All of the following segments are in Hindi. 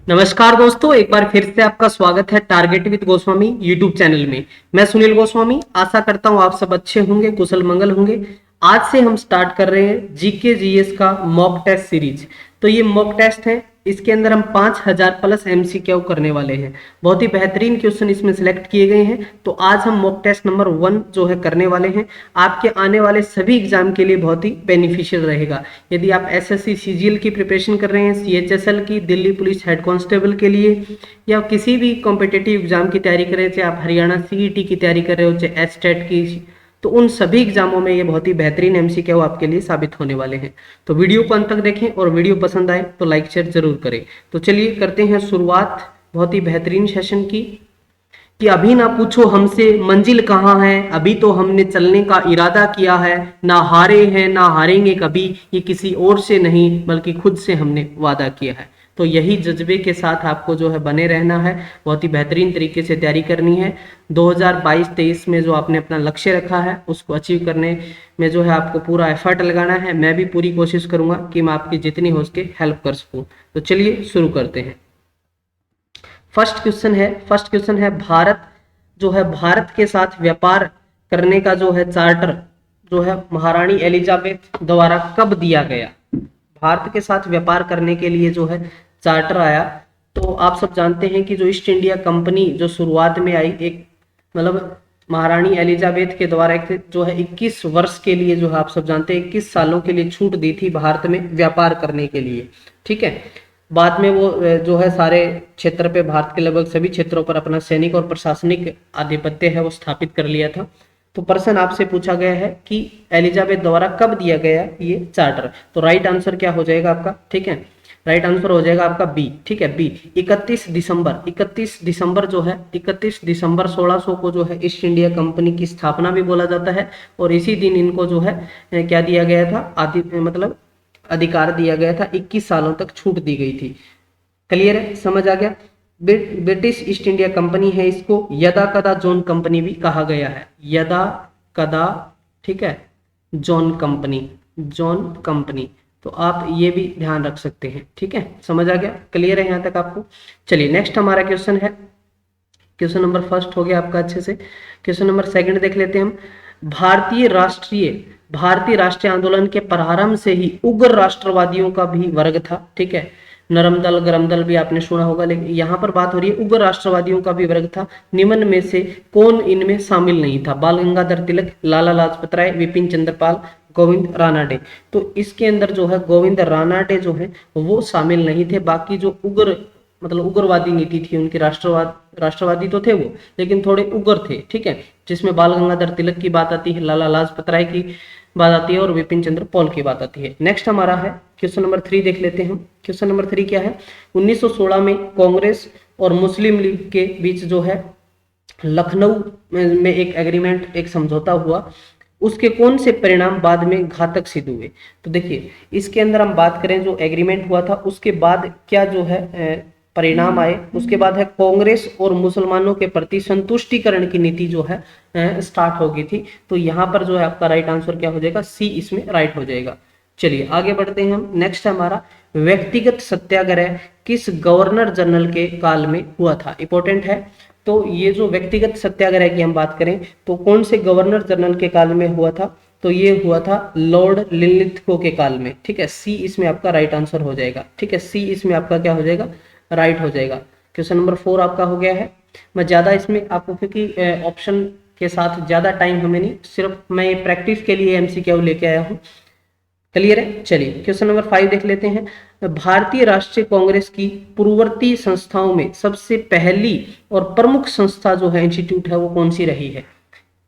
नमस्कार दोस्तों, एक बार फिर से आपका स्वागत है target with Goswami YouTube channel में। मैं सुनील गोस्वामी आशा करता हूं आप सब अच्छे होंगे, कुशल मंगल होंगे। आज से हम स्टार्ट कर रहे हैं जीके जीएस का मॉक टेस्ट सीरीज। तो ये मॉक टेस्ट है, इसके अंदर हम 5000 प्लस एमसीक्यू करने वाले हैं। बहुत ही बेहतरीन क्वेश्चन इसमें सिलेक्ट किए गए हैं। तो आज हम मॉक टेस्ट नंबर 1 जो है करने वाले हैं। आपके आने वाले सभी एग्जाम के लिए बहुत ही बेनिफिशियल रहेगा। यदि आप एसएससी सीजीएल की प्रिपरेशन कर रहे हैं, सीएचएसएल की, दिल्ली पुलिस हेड कांस्टेबल के लिए, या किसी भी कॉम्पिटिटिव एग्जाम की तैयारी कर रहे हैं, चाहे आप हरियाणा सीईटी की तैयारी कर रहे हो, चाहे एचटेट की, तो उन सभी एग्जामों में ये बहुत ही बेहतरीन एमसीक्यू आपके लिए साबित होने वाले हैं। तो वीडियो को अंत तक देखें और वीडियो पसंद आए तो लाइक शेयर जरूर करें। तो चलिए करते हैं शुरुआत बहुत ही बेहतरीन सेशन की। कि अभी ना पूछो हमसे मंजिल कहाँ है, अभी तो हमने चलने का इरादा किया है, ना हारे हैं ना हारेंगे कभी, ये किसी और से नहीं बल्कि खुद से हमने वादा किया है। तो यही जज्बे के साथ आपको जो है बने रहना है, बहुत ही बेहतरीन तरीके से तैयारी करनी है। 2022-23 में जो आपने अपना लक्ष्य रखा है उसको अचीव करने में जो है आपको पूरा एफर्ट लगाना है। मैं भी पूरी कोशिश करूंगा कि मैं आपकी जितनी हो सके हेल्प कर सकूं। तो चलिए शुरू करते हैं। फर्स्ट क्वेश्चन है भारत जो है भारत के साथ व्यापार करने का जो है चार्टर जो है महारानी एलिजाबेथ द्वारा कब दिया गया। भारत के साथ व्यापार करने के लिए जो है चार्टर आया। तो आप सब जानते हैं कि जो ईस्ट इंडिया कंपनी जो शुरुआत में आई, एक मतलब महारानी एलिजाबेथ के द्वारा एक जो है 21 वर्ष के लिए जो है आप सब जानते हैं 21 सालों के लिए छूट दी थी भारत में व्यापार करने के लिए। ठीक है, बाद में वो जो है सारे क्षेत्र पे, भारत के लगभग सभी क्षेत्रों पर अपना सैनिक और प्रशासनिक आधिपत्य है वो स्थापित कर लिया था। तो प्रश्न आपसे पूछा गया है कि एलिजाबेथ द्वारा कब दिया गया ये चार्टर। तो राइट आंसर क्या हो जाएगा आपका? ठीक है, राइट आंसर हो जाएगा आपका बी। ठीक है, बी 31 दिसंबर जो है 31 दिसंबर 1600 को जो है ईस्ट इंडिया कंपनी की स्थापना भी बोला जाता है। और इसी दिन इनको जो है क्या दिया गया था, मतलब अधिकार दिया गया था, 21 सालों तक छूट दी गई थी। क्लियर है, समझ आ गया। ब्रिटिश ईस्ट इंडिया कंपनी है, इसको यदा कदा जोन कंपनी भी कहा गया है। यदा कदा, ठीक है, जोन कंपनी। तो आप ये भी ध्यान रख सकते हैं। ठीक है, समझ आ गया, क्लियर है यहाँ तक आपको। चलिए नेक्स्ट हमारा क्वेश्चन है, क्वेश्चन नंबर फर्स्ट हो गया आपका अच्छे से। क्वेश्चन नंबर सेकंड देख लेते हैं हम। भारतीय राष्ट्रीय आंदोलन के प्रारंभ से ही उग्र राष्ट्रवादियों का भी वर्ग था। ठीक है, नरम दल गरम दल भी आपने सुना होगा, लेकिन यहाँ पर बात हो रही है उग्र राष्ट्रवादियों का भी वर्ग था। निम्न में से कौन इनमें शामिल नहीं था? बाल गंगाधर तिलक, लाला लाजपत राय, विपिन चंद्रपाल, गोविंद रानाडे। तो इसके अंदर जो है गोविंद रानाडे जो है वो शामिल नहीं थे। बाकी जो उग्रवादी नीति थी उनकी, राष्ट्रवादी तो थे वो, लेकिन थोड़े उग्र थे। ठीक है, जिसमें बाल गंगाधर तिलक की बात आती है, लाला लाजपत राय की बात आती है और विपिन चंद्र पॉल की बात आती है। नेक्स्ट हमारा है क्वेश्चन नंबर 3 देख लेते हैं हम। क्वेश्चन नंबर 3 क्या है? 1916 में कांग्रेस और मुस्लिम लीग के बीच जो है लखनऊ में एक एग्रीमेंट, एक समझौता हुआ, उसके कौन से परिणाम बाद में घातक सिद्ध हुए? तो देखिए इसके अंदर हम बात करें, जो एग्रीमेंट हुआ था उसके बाद क्या जो है परिणाम आए। उसके बाद है कांग्रेस और मुसलमानों के प्रति संतुष्टिकरण की नीति जो है स्टार्ट हो गई थी। तो यहाँ पर जो है आपका राइट आंसर क्या हो जाएगा? सी इसमें राइट हो जाएगा। चलिए आगे बढ़ते हैं हम। नेक्स्ट हमारा व्यक्तिगत सत्याग्रह किस गवर्नर जनरल के काल में हुआ था? इंपॉर्टेंट है। तो ये जो व्यक्तिगत सत्याग्रह की हम बात करें तो कौन से गवर्नर जनरल के काल में हुआ था? तो ये हुआ था लॉर्ड लिनलिथगो के काल में। ठीक है, सी इसमें आपका राइट आंसर हो जाएगा। ठीक है, सी इसमें आपका क्या हो जाएगा? राइट हो जाएगा। क्वेश्चन नंबर 4 आपका हो गया है। मैं ज्यादा इसमें आपको, क्योंकि ऑप्शन के साथ ज्यादा टाइम हमें नहीं, सिर्फ मैं प्रैक्टिस के लिए एमसीक्यू लेके आया हूँ। क्लियर है। चलिए क्वेश्चन नंबर 5 देख लेते हैं। भारतीय राष्ट्रीय कांग्रेस की पूर्ववर्ती संस्थाओं में सबसे पहली और प्रमुख संस्था जो है, इंस्टीट्यूट है, वो कौन सी रही है?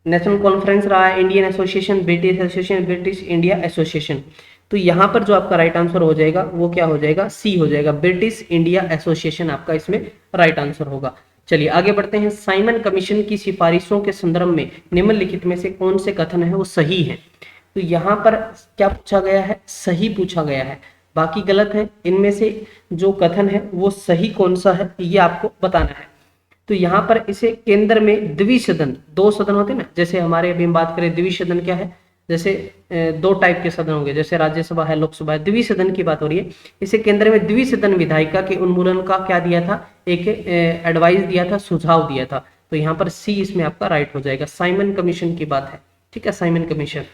नेशनल कॉन्फ्रेंस रहा है, Indian association, British association, British India association. तो यहाँ पर जो आपका राइट आंसर हो जाएगा वो क्या हो जाएगा? सी हो जाएगा, ब्रिटिश इंडिया एसोसिएशन आपका इसमें राइट आंसर होगा। चलिए आगे बढ़ते हैं। साइमन कमीशन की सिफारिशों के संदर्भ में निम्नलिखित में से कौन से कथन है वो सही है? तो यहाँ पर क्या पूछा गया है? सही पूछा गया है, बाकी गलत है। इनमें से जो कथन है वो सही कौन सा है ये आपको बताना है। तो यहाँ पर इसे केंद्र में द्विसदन, 2 सदन होते हैं ना, जैसे हमारे अभी हम बात करें द्विसदन क्या है, जैसे दो टाइप के सदन होंगे, जैसे राज्यसभा है, लोकसभा है, द्विसदन की बात हो रही है। इसे केंद्र में द्विसदन विधायिका के उन्मूलन का क्या दिया था, एक एडवाइस दिया था, सुझाव दिया था। तो यहाँ पर सी इसमें आपका राइट हो जाएगा। साइमन कमीशन की बात है, ठीक है, साइमन कमीशन।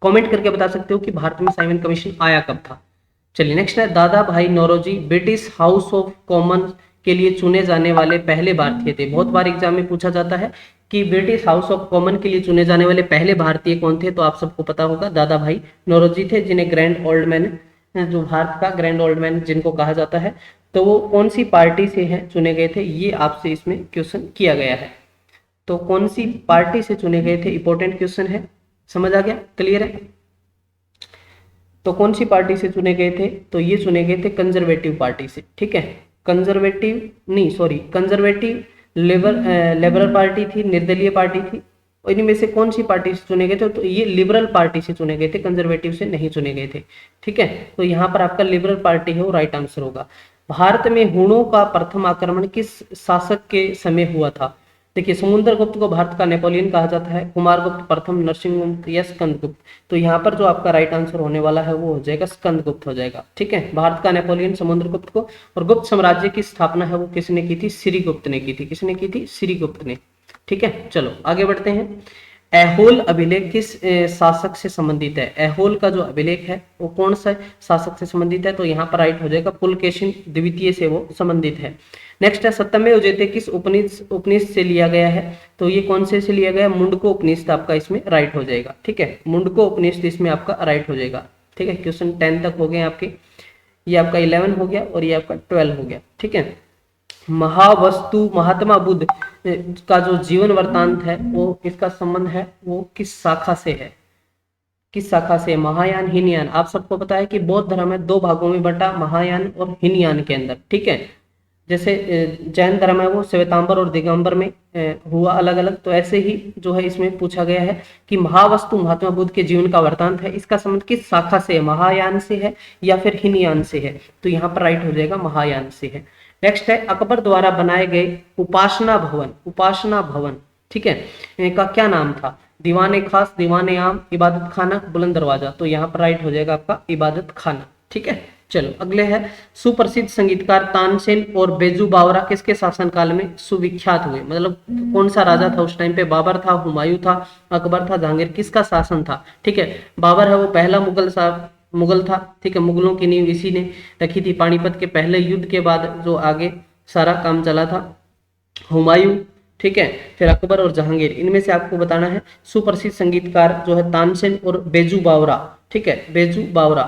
कमेंट करके बता सकते हो कि भारत में साइमन कमीशन आया कब था। चलिए नेक्स्ट है, Dadabhai Naoroji British House of Commons के लिए चुने जाने वाले पहले भारतीय थे। बहुत बार एग्जाम में पूछा जाता है कि ब्रिटिश हाउस ऑफ कॉमन के लिए चुने जाने वाले पहले भारतीय कौन थे, तो आप सबको पता होगा दादा भाई नौरोजी थे, जिन्हें ग्रैंड ओल्ड मैन, जो भारत का ग्रैंड ओल्ड मैन जिनको कहा जाता है। तो वो कौन सी पार्टी से हैं चुने गए थे, ये आपसे इसमें क्वेश्चन किया गया है। तो कौन सी पार्टी से चुने गए थे, इंपॉर्टेंट क्वेश्चन है, समझ आ गया, क्लियर है। तो कौन सी पार्टी से चुने गए थे, तो ये चुने गए थे कंजर्वेटिव पार्टी से, ठीक है, कंजर्वेटिव नहीं सॉरी कंजर्वेटिव लिबरल पार्टी थी, निर्दलीय पार्टी थी। और इनमें से कौन सी पार्टी से चुने गए थे, तो ये लिबरल पार्टी से चुने गए थे, कंजर्वेटिव से नहीं चुने गए थे, ठीक है। तो यहाँ पर आपका लिबरल पार्टी है वो राइट आंसर होगा। भारत में हुणों का प्रथम आक्रमण किस शासक के समय हुआ था। देखिए, समुद्रगुप्त को भारत का नेपोलियन कहा जाता है, कुमारगुप्त प्रथम, नरसिंहगुप्त या स्कंदगुप्त। तो यहाँ पर जो आपका राइट आंसर होने वाला है वो हो जाएगा स्कंदगुप्त हो जाएगा, ठीक है। भारत का नेपोलियन समुद्रगुप्त को। और गुप्त साम्राज्य की स्थापना है वो किसने की थी, श्रीगुप्त ने की थी। किसने की थी, श्रीगुप्त ने, ठीक है। चलो आगे बढ़ते हैं। ऐहोल अभिलेख किस शासक से संबंधित है। ऐहोल का जो अभिलेख है वो कौन सा शासक से संबंधित है, तो यहाँ पर राइट हो जाएगा पुलकेशिन द्वितीय से वो संबंधित है। नेक्स्ट है, सत्यमेव जयते किस उपनिषद से लिया गया है, तो ये कौन से लिया गया है, मुंडको उपनिषद आपका इसमें राइट हो जाएगा, ठीक है। मुंडको उपनिषद इसमें आपका राइट हो जाएगा, ठीक है। क्वेश्चन 10 तक हो गए आपके, ये आपका 11 हो गया और ये आपका 12 हो गया, ठीक है। महावस्तु महात्मा बुद्ध का जो जीवन वृत्तांत है वो इसका संबंध है वो किस शाखा से है, किस शाखा से, महायान हीनयान। आप सबको पता है कि बौद्ध धर्म है दो भागों में बटा, महायान और हीनयान के अंदर, ठीक है। जैसे जैन धर्म है वो श्वेतांबर और दिगंबर में हुआ अलग अलग, तो ऐसे ही जो है इसमें पूछा गया है कि महावस्तु महात्मा बुद्ध के जीवन का वृत्तांत है, इसका संबंध किस शाखा से है, महायान से है या फिर हीनयान से है, तो यहाँ पर राइट हो जाएगा महायान से है। नेक्स्ट है, अकबर द्वारा बनाए गए उपासना भवन, उपासना भवन, ठीक है, इनका क्या नाम था, दीवाने खास, दीवाने आम, इबादत खाना, बुलंद दरवाजा। तो यहाँ पर राइट हो जाएगा आपका इबादत खाना, ठीक है। चलो अगले है, सुप्रसिद्ध संगीतकार तानसेन और बेजू बावरा किसके शासनकाल में सुविख्यात हुए, मतलब कौन सा राजा था उस टाइम पे, बाबर था, हुमायूं था, अकबर था, जहांगीर, किसका शासन था, ठीक है। बाबर है वो पहला मुगल था, ठीक है, मुगलों की नींव इसी ने रखी थी। पानीपत के पहले युद्ध के बाद जो आगे सारा काम चला था। हुमायूं, ठीक है, फिर अकबर और जहांगीर, इनमें से आपको बताना है सुप्रसिद्ध संगीतकार जो है तानसेन और बेजू बावरा, ठीक है, बेजू बावरा,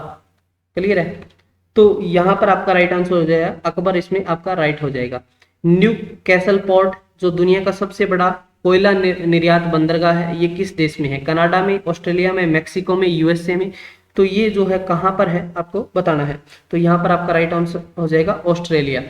क्लियर है। तो यहाँ पर आपका राइट आंसर हो जाएगा अकबर, इसमें आपका राइट हो जाएगा। न्यू कैसल पोर्ट जो दुनिया का सबसे बड़ा कोयला निर्यात बंदरगाह है, ये किस देश में है, कनाडा में, ऑस्ट्रेलिया में, मेक्सिको में, यूएसए में। तो ये जो है कहाँ पर है आपको बताना है, तो यहाँ पर आपका राइट आंसर हो जाएगा ऑस्ट्रेलिया।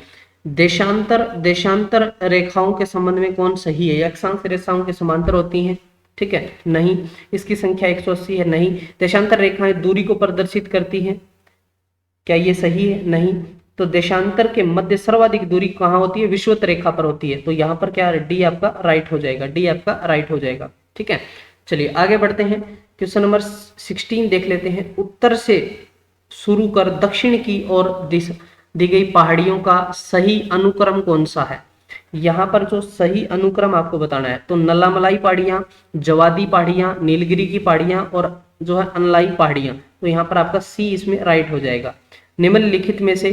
देशांतर रेखाओं के संबंध में कौन सही है, अक्षांश रेखाओं के समांतर होती हैं, ठीक है, नहीं, इसकी संख्या 180 है, नहीं। देशांतर रेखाएं दूरी को प्रदर्शित करती हैं, क्या ये सही है, नहीं। तो देशांतर के मध्य सर्वाधिक दूरी कहाँ होती है, विषुवत रेखा पर होती है, तो यहाँ पर क्या डी आपका राइट हो जाएगा, डी आपका राइट हो जाएगा, ठीक है। चलिए आगे बढ़ते हैं, क्वेश्चन नंबर 16 देख लेते हैं। उत्तर से शुरू कर दक्षिण की ओर दी गई पहाड़ियों का सही अनुक्रम कौन सा है, यहाँ पर जो सही अनुक्रम आपको बताना है, तो नल्लामलाई पहाड़ियां, जवादी पहाड़ियां, नीलगिरी की पहाड़ियां और जो है अनलाई पहाड़ियां। तो यहाँ पर आपका सी इसमें राइट हो जाएगा। निम्नलिखित में से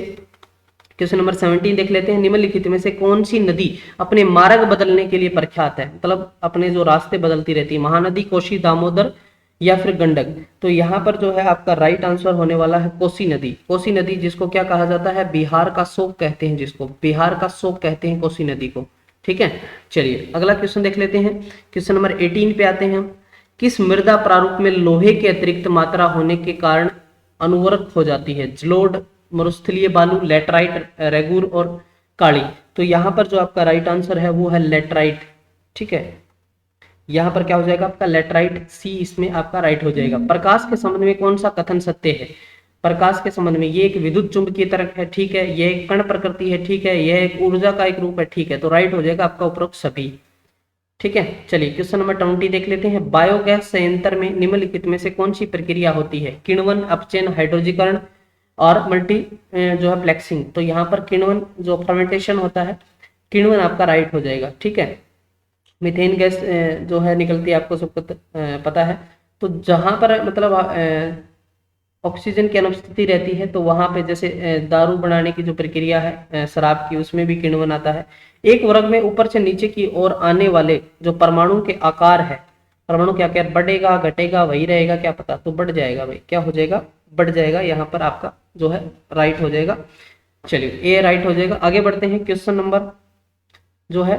क्वेश्चन नंबर 17 देख लेते हैं। निम्नलिखित में से कौन सी नदी अपने मार्ग बदलने के लिए प्रख्यात है, मतलब अपने जो रास्ते बदलती रहती है, महानदी, कोसी, दामोदर या फिर गंडक। तो यहाँ पर जो है आपका राइट आंसर होने वाला है कोसी नदी। कोसी नदी जिसको क्या कहा जाता है, बिहार का शोक कहते हैं, जिसको बिहार का शोक कहते हैं कोसी नदी को, ठीक है। चलिए अगला क्वेश्चन देख लेते हैं। क्वेश्चन नंबर 18 पे आते हैं हम। किस मृदा प्रारूप में लोहे के अतिरिक्त मात्रा होने के कारण अनुवर्त हो जाती है, जलोढ़, मरुस्थलीय बालू, लेटराइट, रेगूर और काली। तो यहाँ पर जो आपका राइट आंसर है वो है लेटराइट, ठीक है। यहाँ पर क्या हो जाएगा आपका लेटराइट, सी इसमें आपका राइट हो जाएगा। प्रकाश के संबंध में कौन सा कथन सत्य है, प्रकाश के संबंध में ये एक विद्युत चुंबकीय तरंग है, ठीक है, यह एक कण प्रकृति है, ठीक है, यह एक ऊर्जा का एक रूप है, ठीक है। तो राइट हो जाएगा आपका उपरोक्त सभी। ठीक है, चलिए क्वेश्चन नंबर 20 देख लेते हैं। बायोगैस संयंत्र में निम्नलिखित में से कौन सी प्रक्रिया होती है? किण्वन, अपचयन, हाइड्रोजीकरण और मल्टी जो है फ्लेक्सिंग। तो यहाँ पर किण्वन जो फर्मेंटेशन होता है, किण्वन आपका राइट हो जाएगा। ठीक है, मीथेन गैस जो है निकलती है, आपको सबको पता है। तो जहां पर मतलब ऑक्सीजन की अनुपस्थिति रहती है, तो वहां पे जैसे दारू बनाने की जो प्रक्रिया है शराब की, उसमें भी किण्वन आता है। एक वर्ग में ऊपर से नीचे की ओर आने वाले जो परमाणु के आकार है, परमाणु के आकार बढ़ेगा घटेगा वही रहेगा, क्या पता, तो बढ़ जाएगा भाई, क्या हो जाएगा, बढ़ जाएगा। यहाँ पर आपका जो है राइट हो जाएगा। चलिए ए राइट हो जाएगा। आगे बढ़ते हैं क्वेश्चन नंबर जो है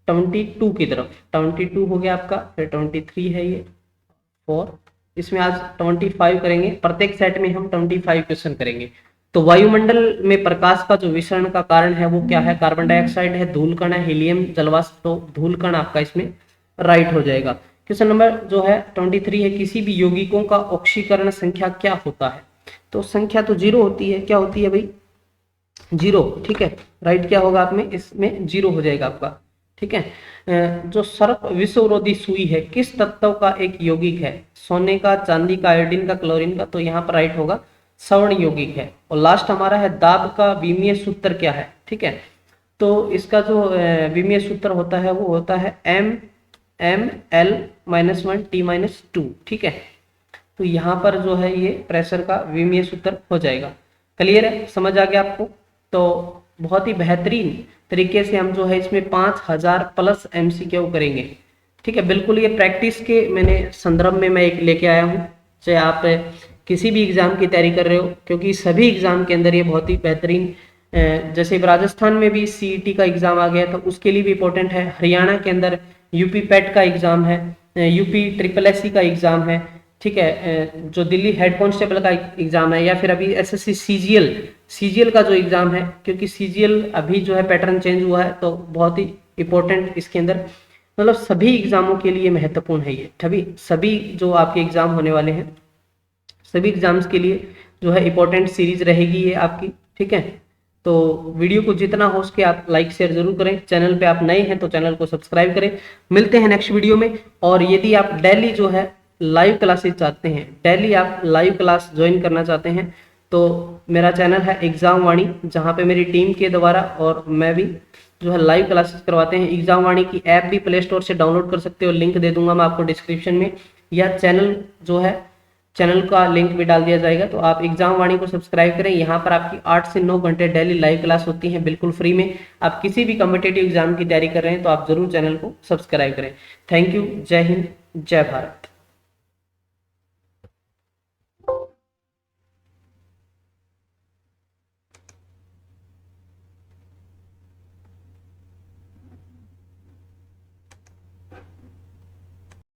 22 की तरफ। 22 हो गया आपका, फिर 23 है ये 4, इसमें आज 25 करेंगे। प्रत्येक सेट में हम 25 क्वेश्चन करेंगे। तो वायुमंडल में प्रकाश का जो विसरण का कारण है वो क्या है? कार्बन डाइऑक्साइड है, धूल कण है, हीलियम, जलवाष्प। तो धूल कण आपका इसमें राइट हो जाएगा। क्वेश्चन नंबर जो है 23 है, किसी भी यौगिकों का ऑक्सीकरण संख्या क्या होता है? तो संख्या तो 0 होती है। क्या होती है भाई? 0। ठीक है, राइट क्या होगा आप में, इसमें 0 हो जाएगा आपका। ठीक है, जो सर्प विषविरोधी सुई है किस तत्व का एक यौगिक है? सोने का, चांदी का, आयोडीन का, क्लोरीन का। तो यहाँ पर राइट होगा स्वर्ण यौगिक है। और लास्ट हमारा है दाब का विमीय सूत्र क्या है? ठीक है, तो इसका जो विमीय सूत्र होता है वो होता है M(L-1T-2). ठीक है, तो यहाँ पर जो है ये प्रेशर का विमीय सूत्र हो जाएगा। क्लियर है, समझ आ गया आपको? तो बहुत ही बेहतरीन तरीके से हम जो है इसमें 5000 प्लस MCQ करेंगे। ठीक है, बिल्कुल ये प्रैक्टिस के मैंने संदर्भ में मैं एक लेके आया हूँ, चाहे आप किसी भी एग्जाम की तैयारी कर रहे हो, क्योंकि सभी एग्जाम के अंदर ये बहुत ही बेहतरीन, जैसे राजस्थान में भी CET का एग्जाम आ गया तो उसके लिए भी इंपॉर्टेंट है। हरियाणा के अंदर UP PET का एग्जाम है, UP SSSC का एग्जाम है। ठीक है, जो दिल्ली हेड कांस्टेबल का एग्जाम है, या फिर अभी SSC CGL का जो एग्जाम है, क्योंकि CGL अभी जो है पैटर्न चेंज हुआ है, तो बहुत ही इंपॉर्टेंट इसके अंदर, मतलब सभी एग्जामों के लिए महत्वपूर्ण है ये। सभी जो आपके एग्जाम होने वाले हैं, सभी एग्जाम्स के लिए जो है इंपॉर्टेंट सीरीज रहेगी ये आपकी। ठीक है, तो वीडियो को जितना हो सके आप लाइक शेयर जरूर करें। चैनल पे आप नए हैं तो चैनल को सब्सक्राइब करें। मिलते हैं नेक्स्ट वीडियो में। और यदि आप डेली जो है लाइव क्लासेस चाहते हैं, डेली आप लाइव क्लास ज्वाइन करना चाहते हैं, तो मेरा चैनल है एग्जाम वाणी, जहाँ पे मेरी टीम के द्वारा और मैं भी जो है लाइव क्लासेस करवाते हैं। एग्जाम वाणी की ऐप भी प्ले स्टोर से डाउनलोड कर सकते हो, लिंक दे दूंगा मैं आपको डिस्क्रिप्शन में, या चैनल जो है चैनल का लिंक भी डाल दिया जाएगा। तो आप एग्जाम वाणी को सब्सक्राइब करें। यहाँ पर आपकी 8 से 9 घंटे डेली लाइव क्लास होती है, बिल्कुल फ्री में। आप किसी भी कॉम्पिटिटिव एग्जाम की तैयारी कर रहे हैं तो आप जरूर चैनल को सब्सक्राइब करें। थैंक यू, जय हिंद, जय भारत।